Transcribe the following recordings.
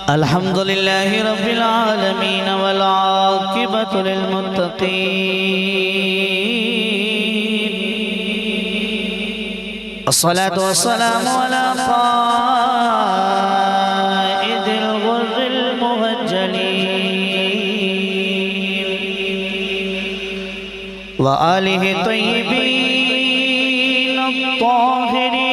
الحمد لله رب العالمين والعاقبة للمتقين الصلاة والسلام على قائد الغر المهجلين وآله الطيبين الطاهرين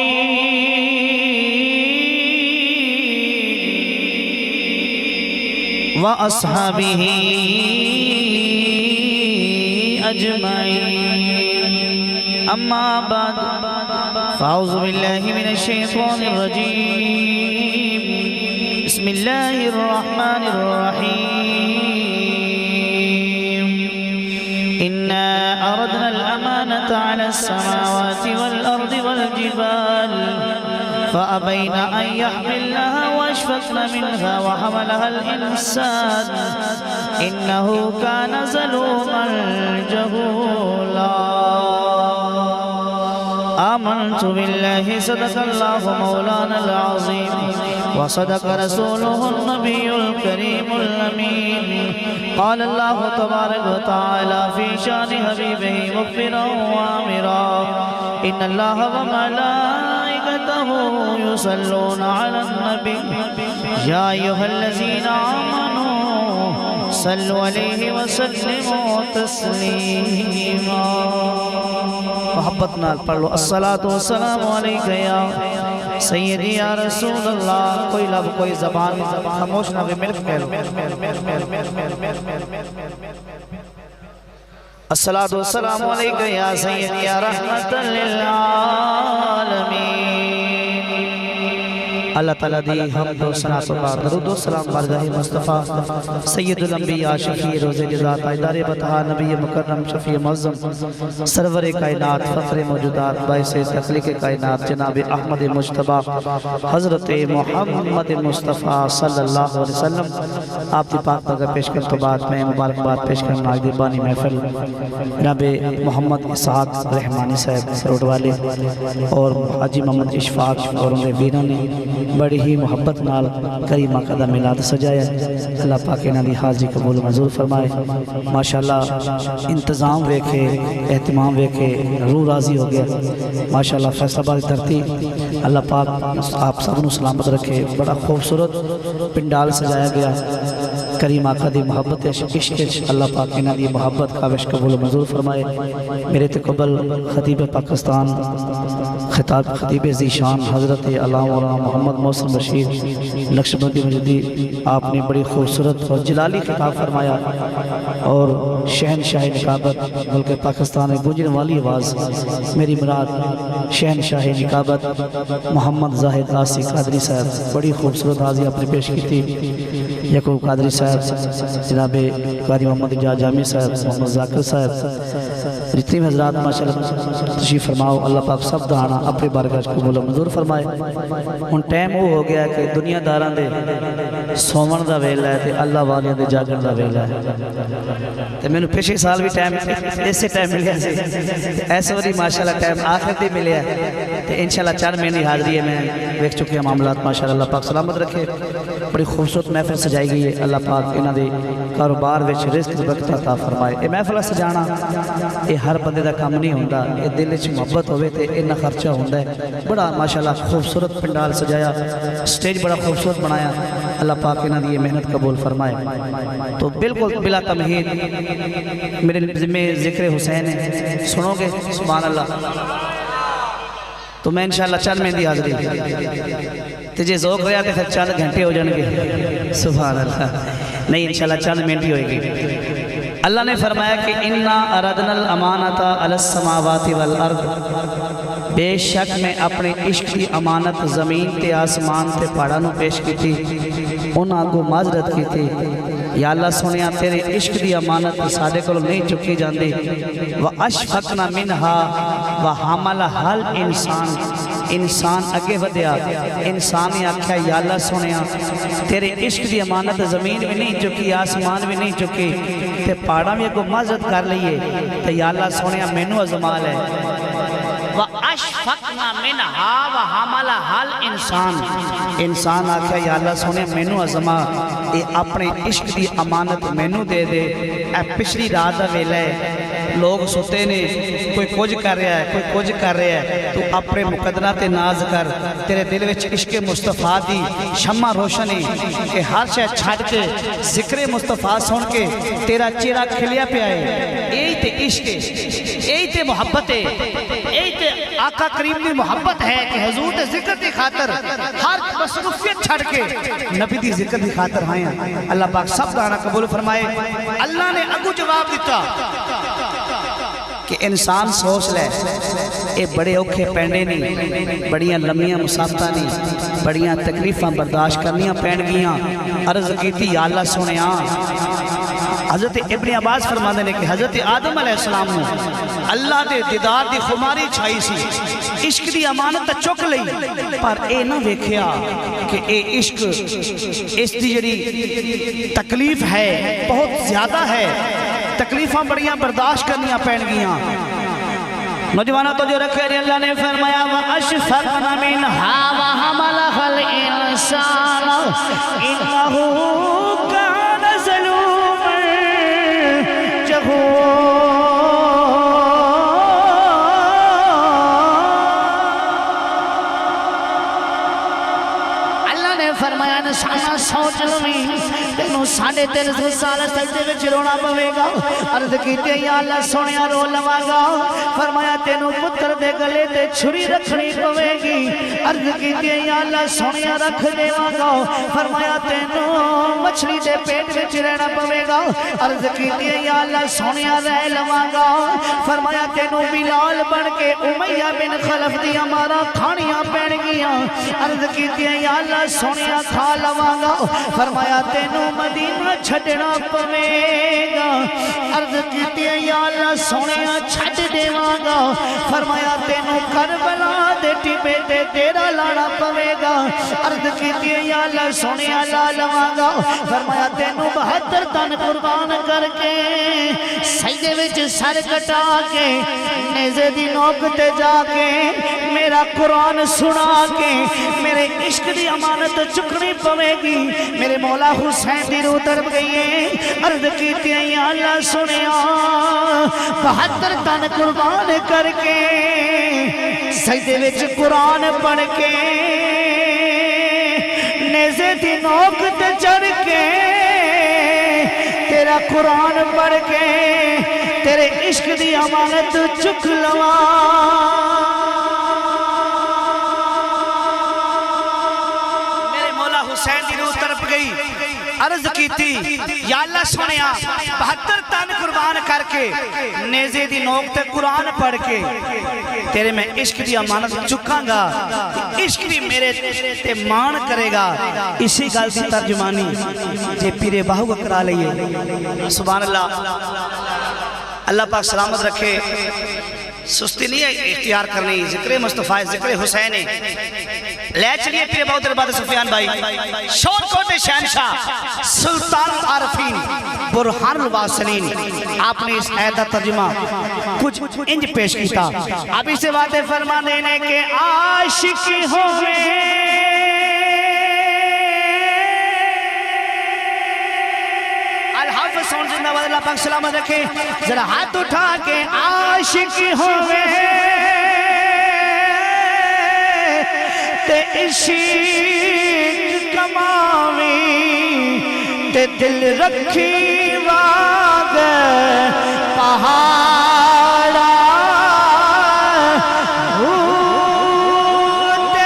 وأصحابه أجمعين أما بعد فأعوذ بالله من الشيطان الرجيم بسم الله الرحمن الرحيم إنا أردنا الأمانة على السماوات والأرض والجبال فأبين أن يحملنها وأشفقن منها وحملها الإنسان إنه كان ظلوما جهولا آمنت بالله صدق الله مولانا العظيم وصدق رسوله النبي الكريم الأمين قال الله تبارك وتعالى في شان حبيبه مغفرا وآمرا إن الله وملائكته يصلون على النبي يا أيها الذين آمنوا صلوا عليه وسلموا تسليما محبتنا پڑھ لو الصلاة والسلام علیکہ یا سیدی یا رسول اللہ کوئی لب کوئی زبان خاموش نہ مل کے الصلاة والسلام علیکہ یا سیدی یا رحمت للعالمین اللہ تعالیٰ دی حمد و ثنا و درود و سلام بارگاہ مصطفیٰ سید الانبیاء شفیع روز جزات ایدار بطحا نبی مکرم شفیع معظم سرور کائنات فخر موجودات باعث تخلیق کائنات جناب احمد مجتبی حضرت محمد مصطفیٰ صلی اللہ علیہ وسلم آپ دی پاک بغیر پیش کرنے تو بعد میں مبارکباد پیش کرنا آج دی بانی محفل جناب محمد اسحاق رحمانی صاحب روڈ والے اور حاجی محمد اشفاق اور انہیں بیروں نے بڑی ہی محبت نال کریمہ قدم میلاد سجایا اللہ پاک انہاں دی حاضری قبول منظور فرمائے ماشاءاللہ انتظام ویکھے اہتمام ویکھے روح راضی ہو گیا ماشاءاللہ فیصلہ باد دھرتی اللہ پاک آپ سب نو سلامت رکھے بڑا خوبصورت پنڈال سجایا گیا کریم آقا دی محبت عشق اللہ پاک انہاں دی محبت کاوش قبول منظور فرمائے میرے تقبل خطیب پاکستان خطاب خطیب ذیشان حضرت علامہ مولانا محمد محسن بشیر نقشبندی مجدی آپ نے بڑی خوبصورت اور جلالی خطاب فرمایا اور شہنشاہ نکابت ملک پاکستان میں گونجنے والی آواز میری مراد شہنشاہ نکابت محمد زاہد آسی قادری صاحب بڑی خوبصورت حاضری آپ نے پیش کی تھی یعقوب قادری صاحب جناب قاری محمد جامی صاحب محمد ذاکر صاحب جتنی حضرات ماشاءاللہ تشریف فرماؤ اللہ پاک سب دہانا اپنے بارگاہ کو قبول منظور فرمائے ان ٹائم وہ ہو گیا کہ دنیا داران دے سومن دا ویلا ہے تے اللہ والیاں دے جاگن دا ویلا ہے تے میں نے پچھے سال بھی ٹائم ایسے ٹائم ملیا سے ایسے وری ماشاءاللہ ٹائم آخر دی ملیا تے انشاءاللہ 4 مہینے حاضری ہے میں دیکھ چکے ہیں معاملات ماشاءاللہ اللہ پاک سلامت رکھے بڑی خوبصورت محفل سجائی گئی ہے اللہ پاک انہاں دے کاروبار وچ رزق برکت عطا فرمائے اے محفل سجانا اے ہر بندے دا کام نہیں ہوندا اے دل وچ محبت ہوے تے انہا خرچہ ہوندا ہے بڑا ماشاءاللہ خوبصورت پنڈال سجایا سٹیج بڑا خوبصورت بنایا اللہ پاک انہاں دی محنت قبول فرمائے تو بالکل بلا تمہید میرے ذمہ ذکر حسین ہے سنو گے سبحان اللہ تو میں انشاءاللہ 4 مہینے دی حاضری تجھے ذوق رہا تھے پھر 4 گھنٹے ہو جائیں گے سبحان اللہ نہیں انشاءاللہ 4 منٹ ہی ہوئے گی اللہ نے فرمایا کہ اِنَّا أَرَدْنَا الْأَمَانَةَ عَلَى السَّمَاوَاتِ وَالْأَرْضِ بے شک میں اپنے عشق کی امانت زمین تے آسمان تے پہاڑاں نو پیش کی تھی انہاں کو معذرت کی تھی یا اللہ سنیا تیرے عشق دی امانت سادے کو نہیں چکی جاندی وَأَشْفَقْنَا مِنْهَا وَحَمَلَهَا الْإِنسَانِ انسان اگے ودیا انسان نے آکھا یا اللہ سنیا تیرے عشق دی امانت زمین بھی نہیں چکی آسمان بھی نہیں چکی تے پہاڑاں بھی کو معذرت کر لئیے تے یا اللہ سنیا مینوں ازمال ہے وَأَشْفَقْنَا مِنْهَا وَحَمَلَهَا الْإِنسَانِ انسان آکھا یا اللہ سونے مینو عظمہ اے اپنے عشق دی امانت مینو دے دے اے پچھلی رات دا ویلا ہے لوگ سوتے نے کوئی کچھ کر رہا ہے کوئی کچھ کر رہا ہے تو اپنے مقدرہ تے ناز کر تیرے دل وچ عشق مصطفیٰ دی شمع روشن ہے کہ ہر شے چھڑ کے ذکر مصطفیٰ سن کے تیرا چہرہ کھلیا پیا ہے یہی تے عشق ہے یہی تے محبت ہے یہی تے آقا کریم دی محبت ہے کہ حضور دے ذکر دی خاطر ہر مصروفیت چھڑ کے نبی دی ذکر دی خاطر آئے ہیں اللہ پاک سب دانا قبول فرمائے اللہ نے اگو جواب دیتا کہ انسان سوچ لے اے بڑے اوکھے پینڈے نہیں بڑیاں لمیاں مسافتہ نہیں بڑیاں تکلیفاں برداشت کرنیاں پینڈ گیاں عرض کیتی یا اللہ سنیاں حضرت ابن عباس فرمانے نے کہ حضرت آدم علیہ السلام نے اللہ دے دیدار دی خماری چھائی سی عشق دی امانت چک لئی پر اے نہ ویکھیا کہ اے عشق اس دی جڑی تکلیف ہے بہت زیادہ ہے تکلیفاں بڑیاں برداشت کرنیاں پین گیاں نوجوانہ تو جو رکھے رہی اللہ نے فرمایا وَأَشْفَقْنَا مِنْهَا وَحَمَلَهَا الْإِنسَانُ إِنَّهُ كَانَ ظَلُومًا جَهُولًا اللہ نے فرمایا نشانہ سوچ لویں تینوں 3.5 سال سجدے وچ رونا پوے گا عرض کیتے یا اللہ سونیا رو لواں گا فرمایا تینوں پتر دے گلے تے چھری رکھنی پوے گی عرض کیتے یا اللہ سونیا رکھ دیواں گا فرمایا تینوں مچھلی دے پیٹ وچ رہنا پوے گا عرض کیتے یا اللہ سونیا رہ لواں گا فرمایا تینوں بلال بن کے امیہ بن خلف دی ہمارا کھانیاں پین گیاں عرض کیتے یا اللہ سونیا کھا لواں گا فرمایا تینوں مدینہ چھڑنا پوے گا عرض کیتی یا اللہ سونیا چھڑ دیواں گا فرمایا تینوں کربلا دے ٹبے تے تیرا لانا پوے گا عرض کیتی یا اللہ سونیا لا لواں گا فرمایا تینوں 72 تن قربان کر کے سجدے وچ سر کٹا کے نیزے دی نوک تے جا کے میرا قرآن سنا کے میرے عشق دی امانت چکنی پوے گی میرے مولا حسین دی روح طرف گئی ہے عرض کیتی یا اللہ سنیا 72 تن قربان کر کے سجدے وچ قرآن پڑھ کے نیزے دی نوک تے چڑھ کے تیرا قرآن پڑھ کے تیرے عشق دی امانت چک لواں عرض کی تھی یا اللہ سنیا 72 تن قربان کر کے نیزے دی نوک تے قرآن پڑھ کے تیرے میں عشق دی امانت چکاں گا عشق بھی میرے تے مان کرے گا اسی گل دی ترجمانی جے پیرے باہو کرا لئیے سبحان اللہ اللہ پاک سلامت رکھے سستی نہیں ہے اختیار کرنی ذکر مصطفیٰ ذکر حسین لے چلیے پیرے باہو دربار سفیان بھائی شور کوٹ شہنشاہ سلطان عارفین برہان الواصلین آپ نے اس آیت کا ترجمہ کچھ انج پیش کیتا اب اسے باتیں فرما دینے کے عاشق ہوئے الحافظ سون زندہ باد اللہ پاک سلامت رکھے ذرا ہاتھ اٹھا کے عاشق ہوئے تے عشق کماوی تے دل رکھی واگ پہاڑا تے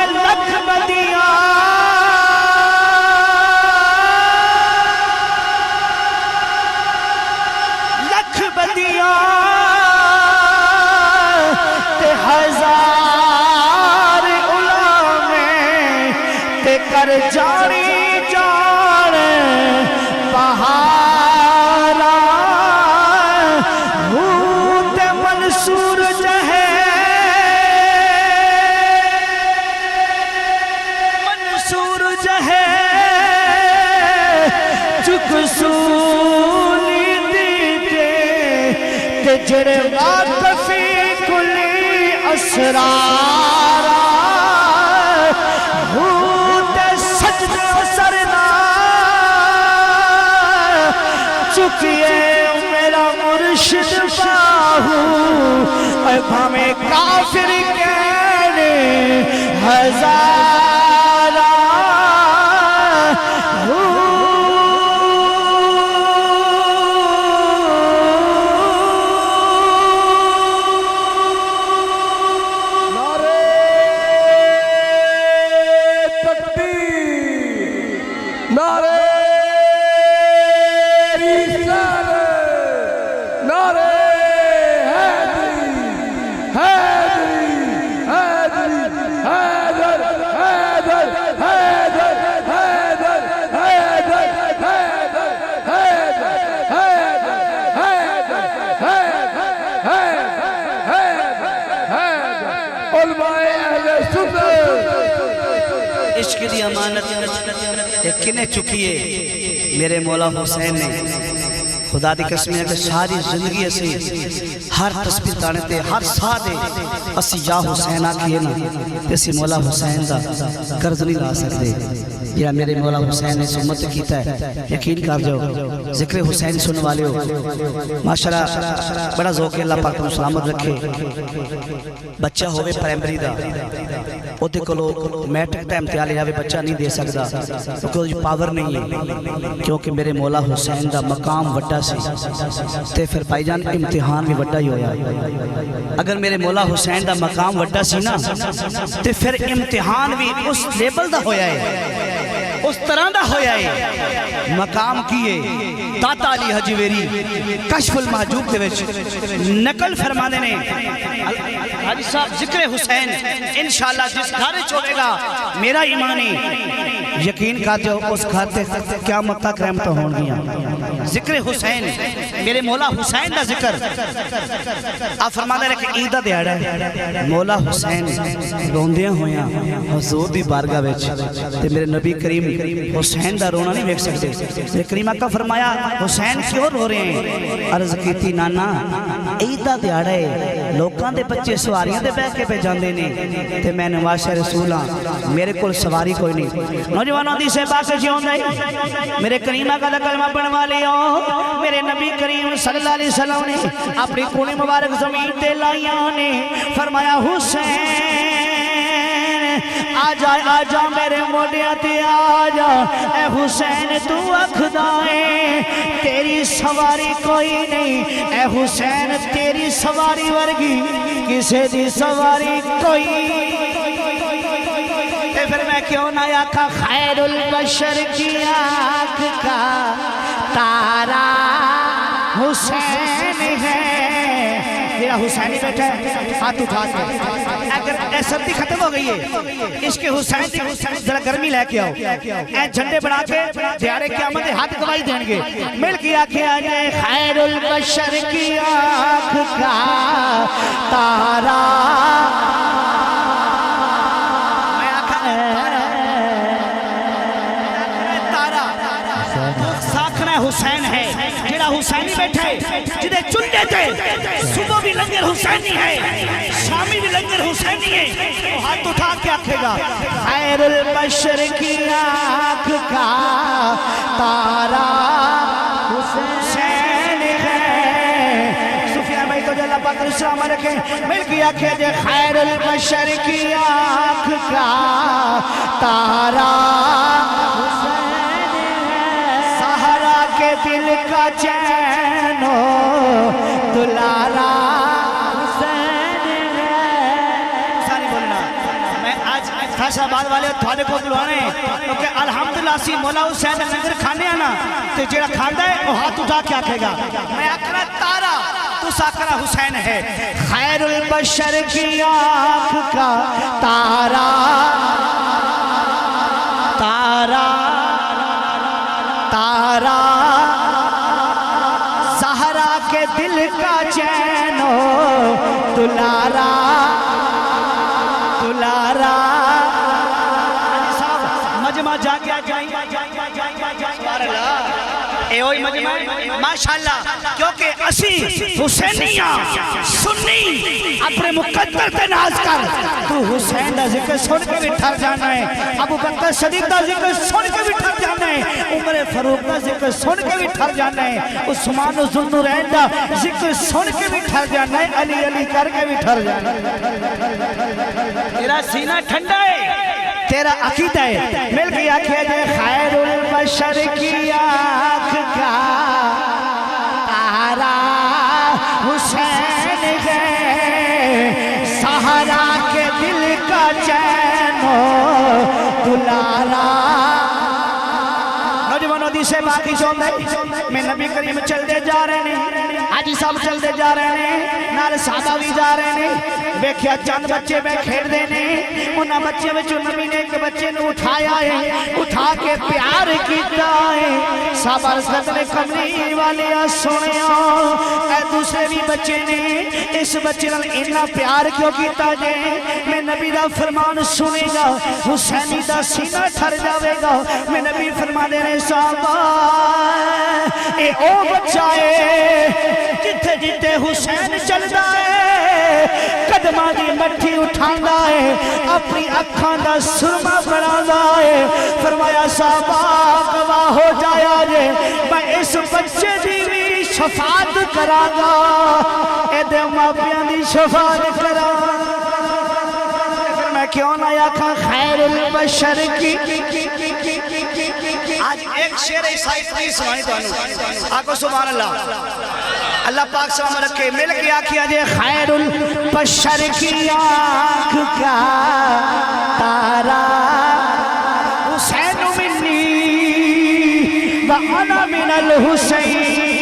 لکھ بدیاں تے ہزار علامے تے کر جاری جان پہارا تے منصور جہے چک سولی دیتے تے جڑے واقفی کلی اسرار ہوتے سجدے سرنا چکیے میرا مرشد باہو اے بھامے کافر کہنے ہزارہ عشق دی امانت کنے چکیے میرے مولا حسین نے خدا دی قسم ہے کہ ساری زندگی اسی ہر تسبیح تانے تے ہر ساہ دے اسی یا حسین آکھئے نا تیسی مولا حسین دا قرض نہیں لا سکتے یا میرے مولا حسین نے سمت کیتا ہے یقین کر جو ذکر حسین سننے والے ہو ماشاءاللہ بڑا ذوق ہے اللہ پاک تم سلامت رکھے بچہ ہوئے پرائمری دا او دے کلو میٹرک ٹائم تیالے جاوے بچہ نہیں دے سکتا کیونکہ پاور نہیں ہے کیونکہ میرے مولا حسین دا مقام وڈا سی تے پھر بھائی جان امتحان بھی وڈا ہی ہویا اگر میرے مولا حسین دا مقام وڈا سی نا تے پھر امتحان بھی اس لیبل دا ہویا ہے اس طرح دا ہویا ہے مقام کیے داتا علی حجویری کشف المحجوب دے وچ نقل فرمانے نے حاجی صاحب ذکر حسین انشاءاللہ جس گھارے چھوڑے گا میرا ایمانی یقین کا جو اس گھر تے قیامت تک رحمت ہون گیا ذکر حسین میرے مولا حسین دا ذکر آپ فرمانے رہے کہ عیدہ دیاڑا ہے مولا حسین روندیاں ہویاں حضور دی بارگاہ وچ تے میرے نبی کریم حسین دا رونا نہیں دیکھ سکتے میرے کریم آقا فرمایا حسین کیوں رو رہے ہیں عرض کی تھی نانا عیدہ دیاڑا ہے لوکاں دے بچے سواریاں دے بیٹھ کے پہ جاندے نے تے میں نواز رسول ہاں میرے کول سواری کوئی نہیں نوجوانوں دی سے باقی جیون دائی میرے کریم آقا دا کلمہ پڑھوا لیا میرے نبی کریم صلی اللہ علیہ وسلم نے اپنی کونی مبارک زمین تے لائیاں نے فرمایا حسین آجا میرے موڈیاں تے آجا اے حسین تو اکھدائیں تیری سواری کوئی نہیں اے حسین تیری سواری ورگی کسے دی سواری کوئی پھر میں کیوں نہ آقا خیر البشر کی آنکھ کا تارا حسین ہے میرا حسینی بیٹھا ہے ہاتھ اٹھا کے اگر اے سردی ختم ہو گئی ہے اس کے حسین ذرا گرمی لے کے آؤ اے جھنڈے بنا کے دیارے قیامت ہاتھ گواہی دیں گے مل کے آنکھیں آجائے خیر البشر کی آنکھ کا تارا حسین ہے جڑا حسینی بیٹھا ہے جدے چندے تھے صبح بھی لنگر حسینی ہے شامی بھی لنگر حسینی ہے وہ ہاتھ اٹھا کے آکھے گا خیر البشر کی آنکھ کا تارا حسین ہے سفیان بھائی تو جلال پاک السلام رکھیں مل کی آنکھیں جے خیر البشر کی آنکھ کا تارا دل کا چین ہو دلارا حسین ہے ساری بولنا میں آج خاصہ بات والے تھوڑے کو بلوانے کیونکہ الحمدللہ سی مولا حسین نظر کھانے آنا تو جڑا کھاندہ ہے وہ ہاتھ اٹھا کے آکھے گا میں اکرہ تارا تو ساکرہ حسین ہے خیر البشر کی آنکھ کا تارا تارا تارا زہرا کے دل کا چین ہو دلارا دلارا مجمع جا کے آ جائیں اے ہوئی مجمع ماشاءاللہ کیونکہ اسی حسینیاں سنی اپنے مقدر تے ناز کر تو حسین دا ذکر سن کے بھی ٹھر جانا ہے ابو بکر صدیق دا ذکر سن کے بھی ٹھر جانا ہے عمر فاروق دا ذکر سن کے بھی ٹھر جانا ہے عثمان و ذوالنورین دا ذکر سن کے بھی ٹھر جانا ہے علی علی کر کے بھی ٹھر جانا ہے تیرا سینہ ٹھنڈا ہے تیرا عقیدہ ہے مل کے آکھیا جائے خیر البشر کی آنکھ کا تارا حسین ہے سہارا کے دل کا چین و دلارا نوجوانوں دیسے باقی چوندے میں نبی کریم چل دے جا رہے ہیں حاجی صاحب چل دے جا رہے ہیں نال صحابہ بھی جا رہے ہیں بیکھیا چند بچے میں کھیڑ دینے انہاں بچے میں جو نبی نے ایک بچے نے اٹھایا ہے اٹھا کے پیار کیتا ہے صحابہ رسلت نے کملی والے سنیا اے دوسرے بھی بچے نے اس بچے نے اتنا پیار کیوں کیتا جائے میں نبی دا فرمان سنے گا حسینی دا سینہ ٹھر جاوے گا میں نبی فرما دے رہے صحابہ اے او بچہ ہے جتے جتے حسین چل دائے قدمہ دی مٹھی اٹھاندا ہے اپنی اکھاں دا سرما بناندا ہے فرمایا صحابہ گواہ ہو جایا جے میں اس بچے دی بھی شفاعت کرانگا اے دے ماپیاں دی شفاعت کرانگا میں کیوں نہ آکھاں خیر البشر کی آج ایک شعر عیسائی تری سنانی تو آنو آکو سبحان اللہ اللہ پاک سلام رکھے مل کے آکھیا جے خیر البشر کی آنکھ کا تارا حسین منی وانا من الحسین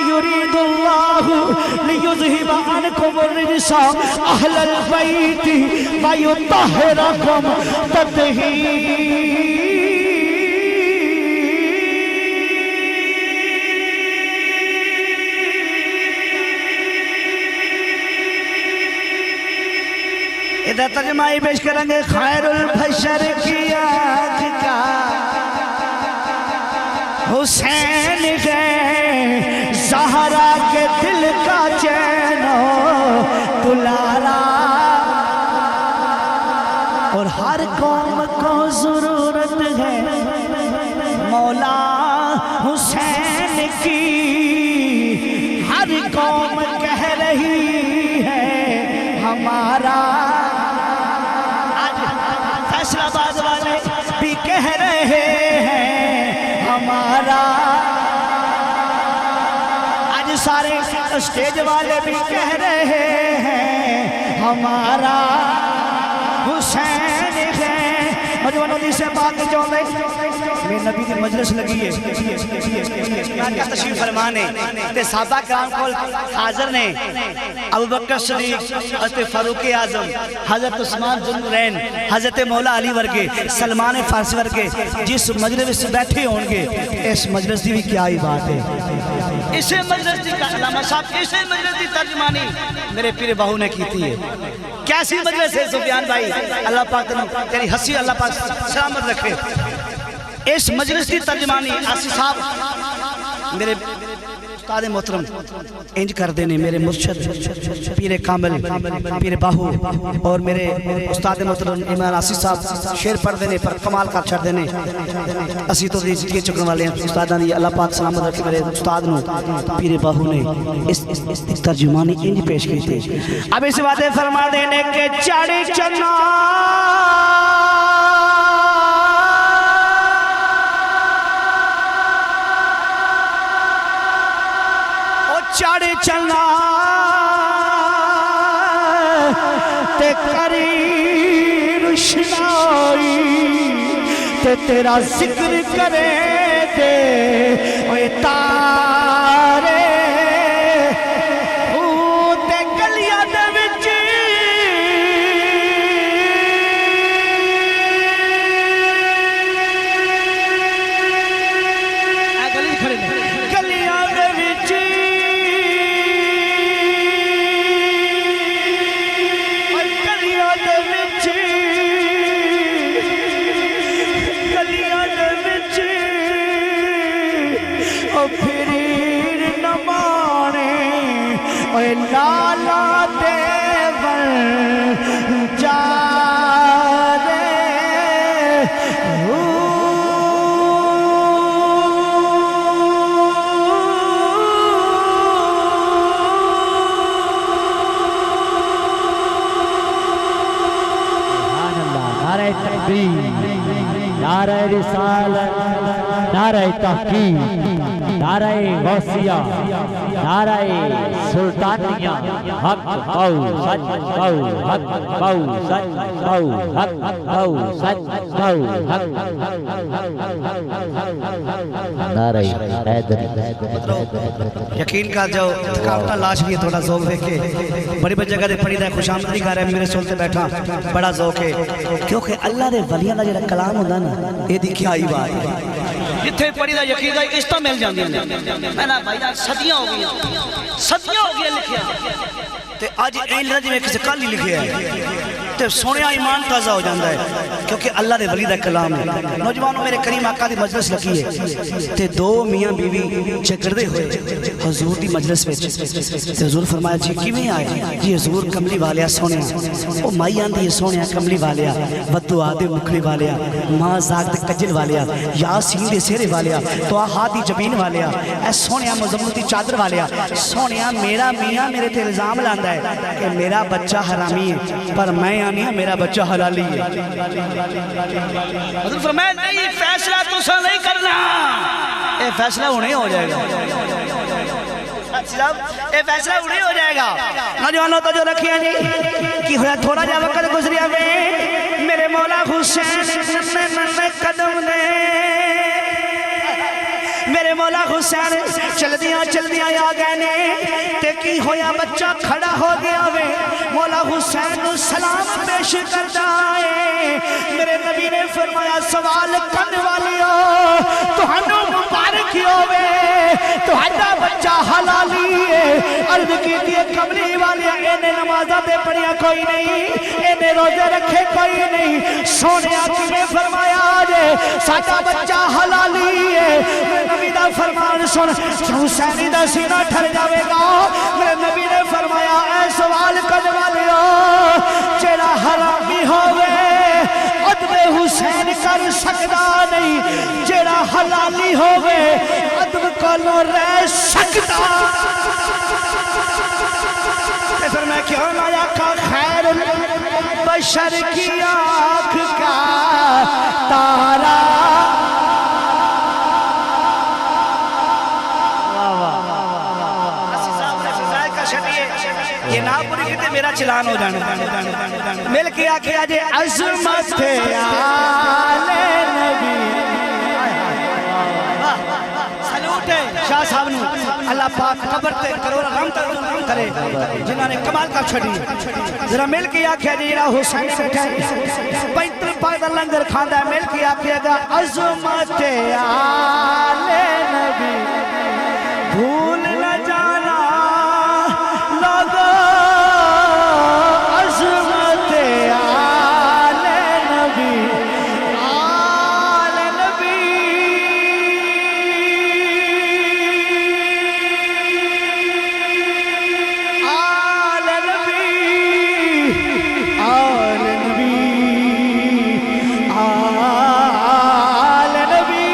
يريد الله ليذهب عنكم الرجس أهل البيت ويطهركم تطهيرا ادھر ترجمائی پیش کریں گے خیر البشر کی آنکھ کا حسین ہے زہرا کے دل کا چین و دلارا اور ہر قوم کو ضرورت ہے مولا حسین کی ہر قوم کہہ رہی ہے ہمارا آج فیصلہ آباد والے بھی کہہ رہے ہیں ہمارا آج سارے اسٹیج والے بھی کہہ رہے ہیں ہمارا حسین ہے مجھوانوں دی سے بات جو لے میں نبی کی مجلس لگی ہے کیا تشریف فرمانے تے صحابہ کرام کو حاضر نے ابو بکر صدیق حضرت فاروق اعظم حضرت عثمان ذوالنورین حضرت مولا علی ورگے سلمان فارسی ورگے جس مجلس سے بیٹھے ہوں گے اس مجلس دی بھی کیا ہی بات ہے اسے مجلس دی کا علامہ صاحب اسے مجلس دی ترجمانی میرے پیر بہو نے کی تھی کیسی مجلس ہے سفیان بھائی اللہ پاک تیری ہنسی اللہ پاک سلامت رکھے اس مجلس کی ترجمانی آسی صاحب میرے استاد محترم انج کر دینے میرے مرشد پیر کامل پیر باہو اور میرے استاد محترم امام آسی صاحب شعر پڑھ دینے پر کمال کا چھڑ دینے اسی تو دیسی کے چکن والے ہیں استادان دی اللہ پاک سلامت رکھے میرے استاد نو پیر باہو نے اس ترجمانی انج پیش کی تھی اب اس باتیں فرما دینے کہ چاڑی چنا چاڑے چلنا تے کری روشنائی تے تیرا ذکر کرے دے اوے تارے تے گلیاں دے وچ گلیاں دے وچ لالا دیور جا نعرہ رسالت، نعرہ تحقیق، نعرہ غوثیہ، نعرہ سلطانیہ، حق قو سچ قو حق قو سچ قو حق قو سچ قو حق نعرہ حیدری۔ یقین کا جو تھکاوٹا لاش بھی تھوڑا ذوق دیکھے بڑی بڑی جگہ دے پڑھی دا خوش آمدی کر رہے ہیں میرے سولتے بیٹھا بڑا ذوق ہے کیونکہ اللہ دے ولیاں دا جڑا کلام ہوندا نا یہ دی کیا ہی بات ہے جتھے پڑھی دا یقین دا اس طرح مل جاندی ہیں میں نا بھائی جان صدیاں ہو گیا لکھیا تے آج این لجی میں کسی کل ہی لکھیا ہے تے سونیا ایمان تازہ ہو جاندہ ہے کیونکہ اللہ دے ولی دا کلام ہے نوجوانوں میرے کریم آقا دی مجلس لکی ہے تے دو میاں بیوی چکردے ہوئے حضور دی مجلس میں تے حضور فرمایا جی کیویں آئے جی حضور کملی والیا سونیا او مائی آندی ہے سونیا کملی والیا ودو آدھے مکھڑی والیا ماں زاگ دے کجل والیا یا سین دے سیرے والیا تو آہا دی جبین والیا اے سونیا مزمتی چادر والیا سونیا میرا میاں میرے تے الزام لاندہ ہے کہ میرا بچہ حرامی ہے پر میں آنی ہے میرا بچہ حلالی ہے حضور فرمایا نہیں فیصلہ تو سا نہیں کرنا اے فیصلہ انہیں ہو جائے گا اے فیصلہ انہیں ہو جائے گا نوجوانوں تو جو رکھیا جی کی ہویا تھوڑا جا وقت گزریا میں میرے مولا حسین میں قدم دے میرے مولا حسین چل دیا آ گئے نے تے کی ہویا بچہ کھڑا ہو گیا وے مولا حسین سلام پیش کرتا ہے میرے نبی نے فرمایا سوال کرنے والی ہو تو ہنو مبارک ہوئے تو ہنو بچہ حلالی ہے عرض کی دیئے کملی والی اینے نمازہ دے پڑھیا کوئی نہیں اینے روزے رکھے کوئی نہیں سونے آکی میں فرمایا آجے ساٹا بچہ حلالی ہے میرے نبی دا فرمان سن حسینی دا سینہ ٹھر جاوے گا میرے نبی نے فرمایا اے سوال کرنے والی ہو چیرا حرامی ہوئے عدب حسین کر سکتا نہیں جیڑا حلالی ہوئے عدب کلو رہ سکتا پھر میں کیوں لایا کا خیر بشر کی آنکھ کا تارا یہ نا پوری کہتے میرا چلان ہو جانا مل کے آکھے آجے عظمت آل نبی سلوٹ ہے شاہ صاحب نے اللہ پاک قبر تے کروڑا غم کرے جنہاں نے کمال کا چھڑی ذرا مل کے آکھے آجے یہ حسین بیٹھا ہے پینتر پائدہ لنگر کھاندہ ہے مل کے آکھے آجے عظمت آل نبی بھول نہ جانا عظمت آل نبی آل نبی آل نبی آل نبی آل نبی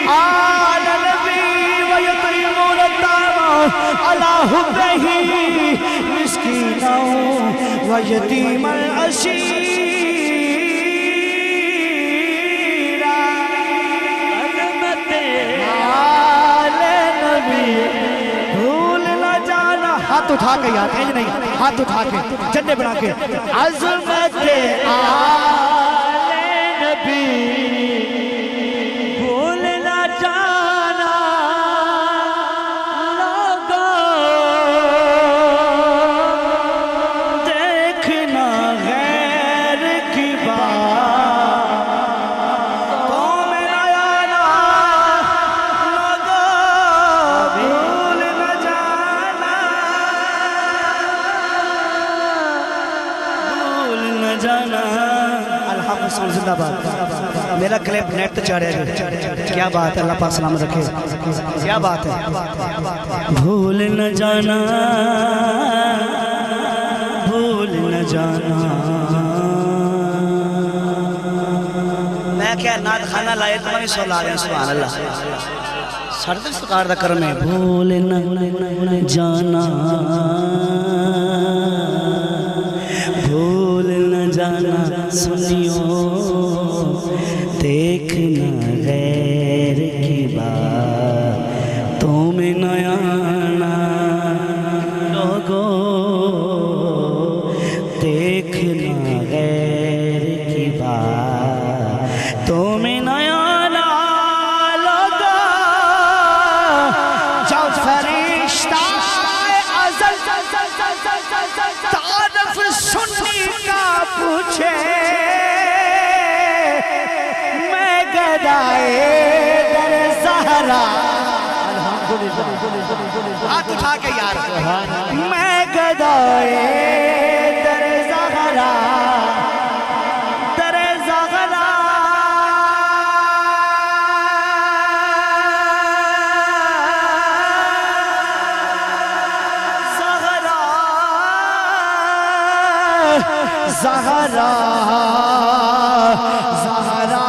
آل نبی ویطعمون الطعام علی حبہ مسکینا ویتیما اسیرا عظمت آل نبی بھول نہ جانا ہاتھ اٹھا کے یاد ہے نہیں ہاتھ اٹھا کے جنڈے بنا کے عظمت آل نبی بھول نہ جانا دیکھنا غیر کی بات قوم آنا لگا بھول نہ جانا بھول نہ جانا الحق زندہ باد میرا کلپ نیٹ تے چڑھیا جی کیا بات ہے اللہ پاک سلام رکھے کیا بات ہے بھول نہ جانا بھول نہ جانا میں کیا نعت خانہ لائے تو میں سو لا رہے ہیں سبحان اللہ سردہ سکار دا کرم ہے بھول نہ جانا بھول نہ جانا سنیو دیکھنا غیر کی بات تمہیں نہ آنا لوگوں دیکھنا غیر کی بات تمہیں نہ آنا لوگوں جب فرشتہ ازل تعارف سنی کا پوچھے میں گدائے در زہرا ہاتھ اٹھا کے یار میں گدائے در زہرا در زہرا زہرا زہرا زہرا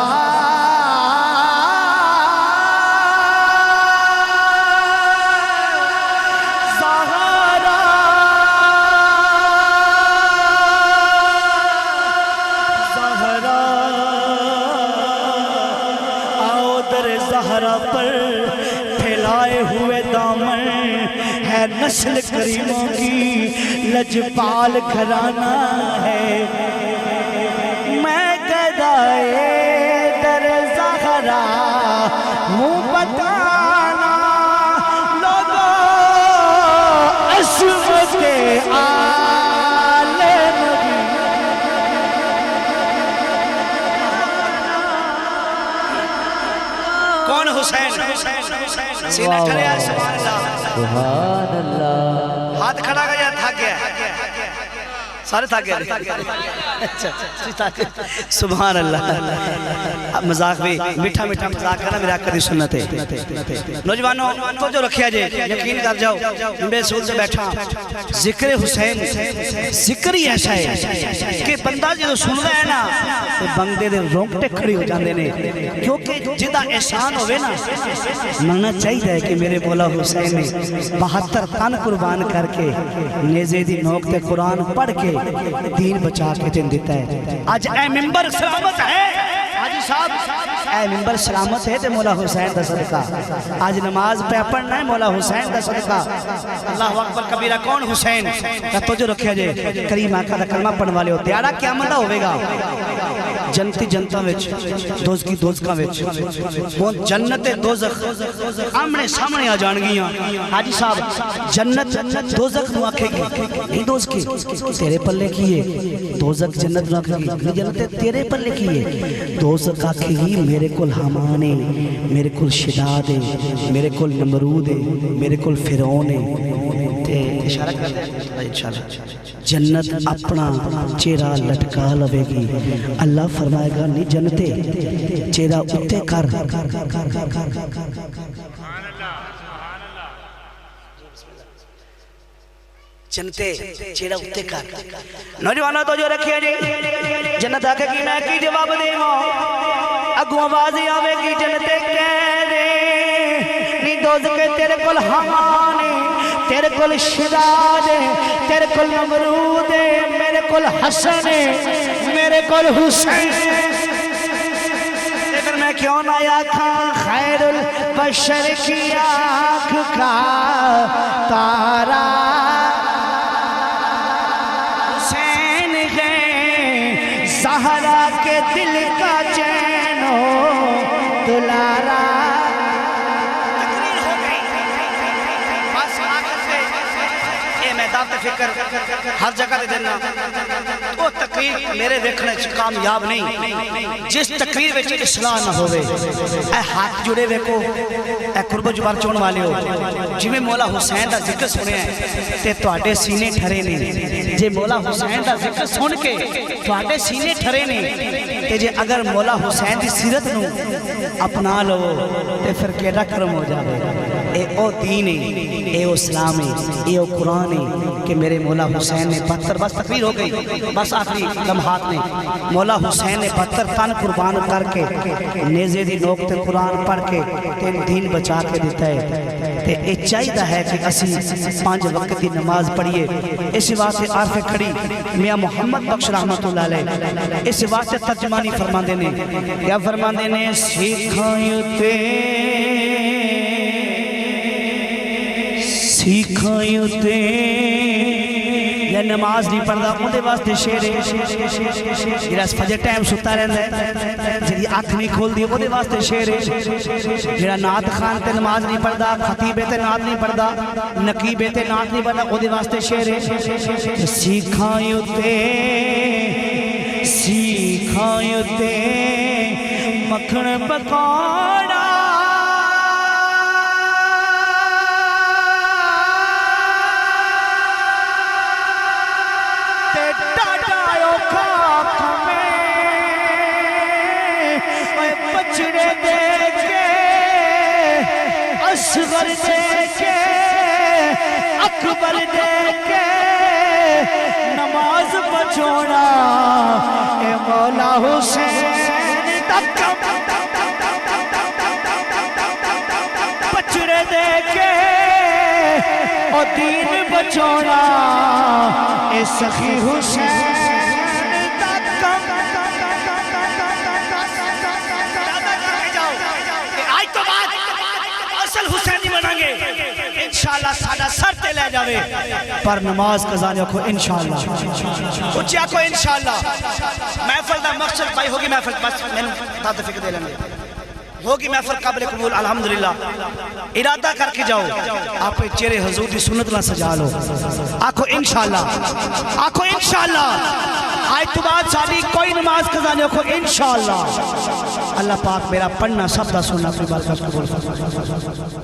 زہرا آؤ در زہرا پر پھیلائے ہوئے دامن ہے نسل کریموں کی لجپال گھرانہ ہے میں گدائے در زہرا منہ بتانا لوگوں عصمت آل نبی کون حسین سینہ کھڑے ہیں سبحان اللہ سبحان اللہ ہاتھ کھڑا گیا تھک گیا سارے تھک گیا سبحان اللہ اب مذاق بھی میٹھا میٹھا مذاق کرنا میرے آقا دی سنت ہے نوجوانوں تو جو رکھیا جے یقین کر جاؤ بے سول سے بیٹھا ذکر حسین ذکر ہی ایسا ہے کہ بندہ جو سن رہا ہے نا بندے دے رونگٹے کھڑی ہو جاندے نے کیونکہ جدہ احسان ہوئے نا ماننا چاہیے کہ میرے مولا حسین نے 72 تن قربان کر کے نیزے دی نوک تے قرآن پڑھ کے دین بچا کے دن دیتا ہے آج اے ممبر سلامت ہے حاجی صاحب اے ممبر سلامت ہے تے مولا حسین دا صدقہ آج نماز پہ پڑھنا ہے مولا حسین دا صدقہ اللہ اکبر کبیرہ کون حسین کا توجہ رکھیا جے کریم آقا دا کلمہ پڑھنے والے ہوتے آرہ کیا مندہ ہوئے گا جنتی جنتا وچ دوزکی دوزکا وچ وہ جنت دوزخ آمنے سامنے آ جان گیاں حاجی صاحب جنت دوزخ نو آکھے گی نہیں دوزکی تیرے پلے کیے دوزخ جنت نو آکھے گی نہیں جنت تیرے پلے کیے دوزخ آکھے گی میرے کل حمانے میرے کل شداد ہے میرے کل نمرود ہے میرے کل فرعون ہے اشارہ کرتے ہیں انشاءاللہ جنت اپنا چہرہ لٹکا لوے گی اللہ فرمائے گا نہیں جنتے چہرہ اتے کر جنتے چہرہ اتے کر نوجوانہ تو جو رکھے جی جنت آکے کی میں کی جواب دے اگو آوازی آوے گی جنتے کہہ دے نہیں دوز کے تیرے کل ہمانے تیرے کل شداد تیرے کل نمرود میرے کل حسن میرے کل حسین لیکن میں کیوں نہ آکھاں خیر البشر کی آنکھ کا تارا حسین ہے زہرا کے دل کا چین ہو دلارا فکر ہر جگہ دے دینا وہ تقریر میرے ویکھنے چ کامیاب نہیں جس تقریر وچ اصلاح نہ ہوئے. اے ہاتھ جڑے ویکھو اے قرب جوار چون والے ہو جویں مولا حسین دا ذکر سنیا ہے تے تواڈے سینے ٹھرے نے. جے مولا حسین دا ذکر سن کے تواڈے سینے ٹھرے نے تے جے اگر مولا حسین دی سیرت نو اپنا لو تے پھر کیڑا کرم ہو جاوے. اے او دین ہے, اے او اسلام ہے, اے او قرآن ہے کہ میرے مولا حسین نے 72 بس تقریر ہو گئی بس آخری لمحات نے. مولا حسین نے 72 تن قربان کر کے نیزے دی نوک تے قرآن پڑھ کے دین بچا کے دیتا ہے. تے اے چاہیدہ ہے کہ اسی 5 وقت دی نماز پڑھیے. اس واسطے عارف کھڑی میاں محمد بخش رحمت اللہ علیہ اس واسطے ترجمانی فرماندے نے. کیا فرماندے نے؟ سکھایتے سکھایتے یا نماز نہیں پڑھدا اون دے واسطے شعر ہے. جڑا فجر ٹائم ستا رہندا ہے جڑی اکھ نہیں کھولدی اون دے واسطے شعر ہے. جڑا نعت خان تے نماز نہیں پڑھدا, خطیب تے نعت نہیں پڑھدا, نقیب تے نعت نہیں پڑھدا اون دے واسطے شعر ہے. سکھایتے سکھایتے مکھن پکوڑا بچڑے دے کے اصغر دے کے اکبر دے کے نماز بچونا اے مولا حسین تک بچڑے دے کے اور دین بچونا اے سخی حسین حسینی بنائیں گے انشاءاللہ سادہ سر تے لے جاوے پر نماز قضا رکھو انشاءاللہ اچھی آکو انشاءاللہ. محفل دا مقصد بھائی ہوگی محفل بس میں نے فکر دے لیں گے ہوگی محفل قابل قبول الحمدللہ. ارادہ کر کے جاؤ آپ چہرے حضور دی سنت نہ سجا لو. آکھو انشاءاللہ آکھو انشاءاللہ. آج تو بعد ساری کوئی نماز قضا نہیں رکھو انشاءاللہ. اللہ پاک میرا پڑھنا سب دا سننا اپنی بارگاہ قبول فرمائے.